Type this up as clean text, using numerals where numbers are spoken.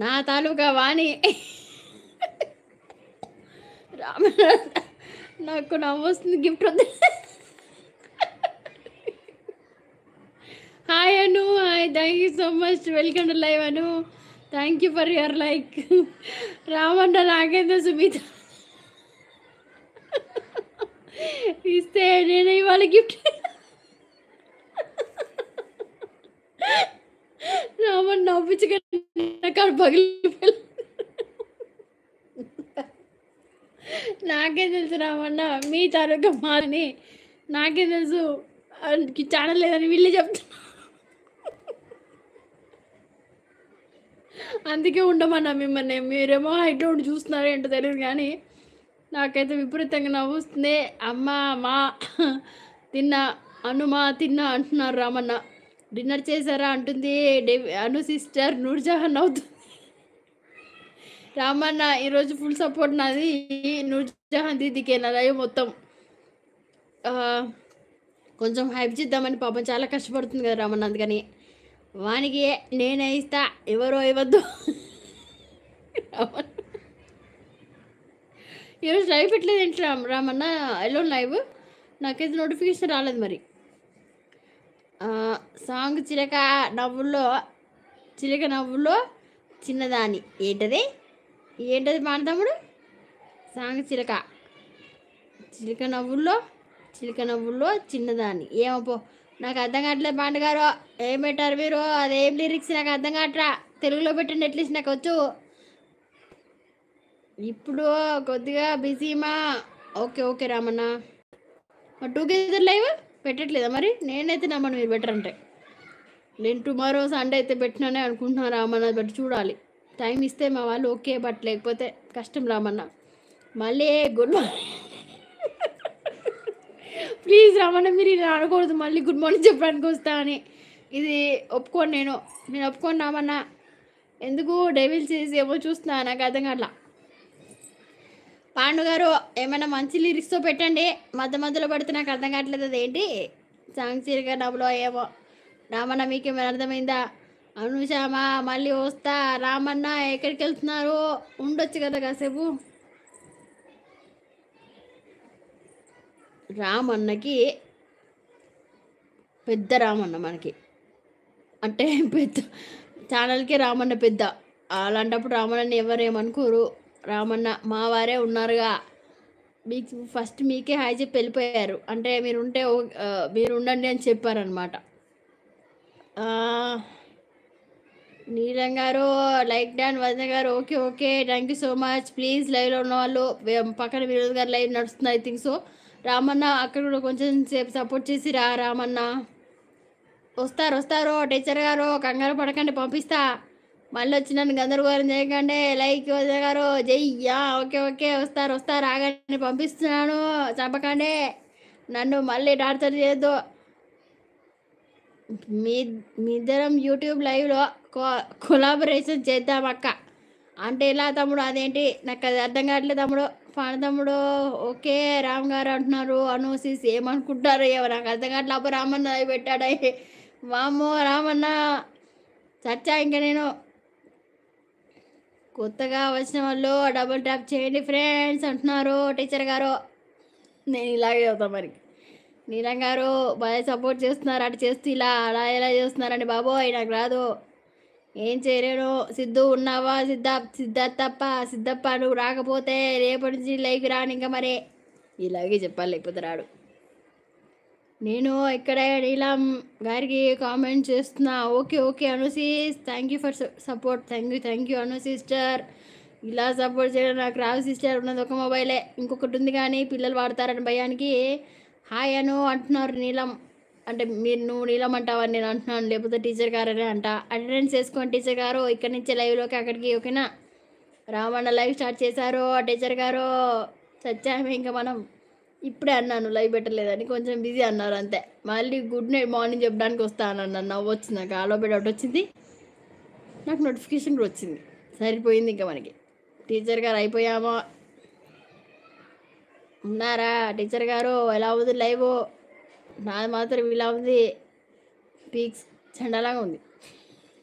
నా తాలూకా వాణి రామ నాకు నవ్వొస్తుంది. గిఫ్ట్ వద్దు. Hi Anu, hi, thank you so much. Welcome to live Anu. Thank you for your like. రామంట నాకేందో సుమిత ఇస్తే నేను ఇవాళ గిఫ్ట్. రామన్ నవ్వించగా పగిలి. నాకేం తెలుసు రామన్న మీ తాలూకా మాని, నాకేం తెలుసు ఛానల్ లేదని వీళ్ళే చెప్తా. అందుకే ఉండమన్నా మిమ్మల్ని. మీరేమో హైట్లో ఉండి చూస్తున్నారు ఏంటో తెలియదు, కానీ నాకైతే విపరీతంగా నవ్వుస్తుంది. అమ్మ మా తిన్నా, అనుమా తిన్నా అంటున్నారు రామన్న. డిన్నర్ చేశారా అంటుంది అను సిస్టర్. నూర్జహాన్ అవుతుంది. రామన్న ఈరోజు ఫుల్ సపోర్ట్ నాది. నూర్జహాన్ దీదికే నా లైవ్ మొత్తం కొంచెం హైప్ చేద్దామని. పాపం చాలా కష్టపడుతుంది కదా రామన్న, అందుకని వానికి నేనే ఇస్తా, ఎవరో ఇవ్వద్దు. ఈరోజు లైవ్ పెట్టలేదు ఏంటి రామన్న? ఎల్లో లైవ్ నాకైతే నోటిఫికేషన్ రాలేదు మరి. సాంగ్ చిలక నవ్వుల్లో, చిలక నవ్వుల్లో చిన్నదాని. ఏంటది తమ్ముడు? సాంగ్ చిలక, చిలక నవ్వుల్లో, చిలక నవ్వుల్లో చిన్నదాన్ని. ఏమో నాకు అర్థం కావట్లేదు. పాండగారు ఏం పెట్టారు మీరు? అదేం లిరిక్స్ నాకు అర్థం కావట్రా. తెలుగులో పెట్టండి అట్లీస్ట్, నాకు వచ్చు. ఇప్పుడు కొద్దిగా బిజీమా. Okay okay Ramanna. Together live పెట్టట్లేదా మరి? నేనైతే నమ్మను మీరు బెటర్ అంటే. నేను టుమారో సండే అయితే పెట్టినానే అనుకుంటున్నాను రామన్న. బట్ చూడాలి, టైం ఇస్తే మా వాళ్ళు ఓకే, బట్ లేకపోతే కష్టం రామన్న. మళ్ళీ గుడ్ మార్నింగ్ ప్లీజ్ రామన్న, మీరు ఇలా అనకూడదు. మళ్ళీ గుడ్ మార్నింగ్ చెప్పడానికి వస్తా అని. ఇది ఒప్పుకోను నేను ఒప్పుకోను రామన్న. ఎందుకు డెవిల్ చేసి ఏమో చూస్తున్నా, నాకు అర్థం కావట్లా. పాండు గారు ఏమైనా మంచి లిరిక్స్తో పెట్టండి. మధ్యలో పడితే నాకు అర్థం కావట్లేదు. అదేంటి సాంగ్ చిరగా డబ్బులో ఏమో. రామన్న మీకు ఏమైనా అర్థమైందా? అనుషామా మళ్ళీ వస్తా. రామన్న ఎక్కడికి వెళ్తున్నారు? ఉండొచ్చు కదా కాసేపు. రామన్నకి పెద్ద రామన్న మనకి, అంటే పెద్ద ఛానల్కే రామన్న పెద్ద. అలాంటప్పుడు రామన్నని ఎవరేమనుకోరు. రామన్న మా వారే ఉన్నారుగా. మీకు ఫస్ట్ మీకే హాయ్ చెప్పి వెళ్ళిపోయారు. అంటే మీరు ఉండండి అని చెప్పారనమాట. నీలం గారు లైక్ డాన్, వదిన గారు okay okay, thank you so much. Please లైవ్లో ఉన్న వాళ్ళు పక్కన వినోద్ గారు లైవ్ నడుస్తుంది ఐ థింక్ సో. రామన్న అక్కడ కూడా కొంచెం సేపు సపోర్ట్ చేసి రామన్న. వస్తారు టీచర్ గారు, కంగారు పడకండి, పంపిస్తా. మళ్ళీ వచ్చి నన్ను గందరగోళం చేయకండి. లైక్ వదిన గారు జయ్యా. ఓకే ఓకే, వస్తారు ఆగండి, పంపిస్తున్నాను. చంపకండి నన్ను, మళ్ళీ టార్చర్ చేయొద్దు. మీ ఇద్దరం యూట్యూబ్ లైవ్లో కొలాబరేషన్ చేద్దాం అక్క. అంటే ఎలా తమ్ముడు? అదేంటి నాకు అది అర్థం కావట్లేదు తమ్ముడు. తమ్ముడు ఓకే రామ్ గారు అంటున్నారు. అనూసిస్ ఏమనుకుంటారు ఏమో నాకు అర్థం కావట్లేదు. అప్పుడు రామన్న పెట్టాడా? వామ్మో రామన్న చచ్చా. ఇంకా నేను కొత్తగా వచ్చిన వాళ్ళు డబుల్ ట్యాప్ చేయండి ఫ్రెండ్స్ అంటున్నారు టీచర్ గారు. నేను ఇలాగే అవుతాను మరి. నీలం గారు బాగా సపోర్ట్ చేస్తున్నారు. అటు చేస్తూ ఇలా అలా ఎలా చేస్తున్నారండి బాబోయ్, నాకు రాదు, ఏం చేయలేను. సిద్ధు ఉన్నావా? సిద్ధప్ప నువ్వు రాకపోతే రేపటి నుంచి లైక్ రాను ఇంకా. మరే ఇలాగే చెప్పాలి, లేకపోతే రాడు. నేను ఇక్కడ నీలం గారికి కామెంట్ చేస్తున్నా. ఓకే ఓకే అనుసీస్, thank you for support. Thank you Anu sister. ఇలా సపోర్ట్ చేయడం నాకు రావు సిస్టర్. ఉన్నది ఒక మొబైలే, ఇంకొకటి ఉంది కానీ పిల్లలు వాడతారని భయానికి హాయ్ అను అంటున్నారు నీలం. అంటే నువ్వు నీలం అంటావని నేను అంటున్నాను, లేకపోతే టీచర్ గారనే అంట. అటెండెన్స్ చేసుకోండి టీచర్ గారు. ఇక్కడి నుంచి లైవ్లోకి అక్కడికి ఓకేనా? రామన్న లైవ్ స్టార్ట్ చేశారు టీచర్ గారు. చచ్చాము ఇంకా మనం. ఇప్పుడే అన్నాను లైవ్ పెట్టలేదని, కొంచెం బిజీ అన్నారు అంతే. మళ్ళీ గుడ్ నైట్ మార్నింగ్ చెప్పడానికి వస్తానన్నాను. నవ్వు వచ్చింది నాకు. ఆలో అవుట్ వచ్చింది, నాకు నోటిఫికేషన్ కూడా వచ్చింది. సరిపోయింది ఇంకా మనకి. టీచర్ గారు అయిపోయామా? ఉన్నారా టీచర్ గారు? ఎలా ఉంది లైవ్? నాది మాత్రం ఇలా ఉంది, పీక్స్ చండాలంగా ఉంది.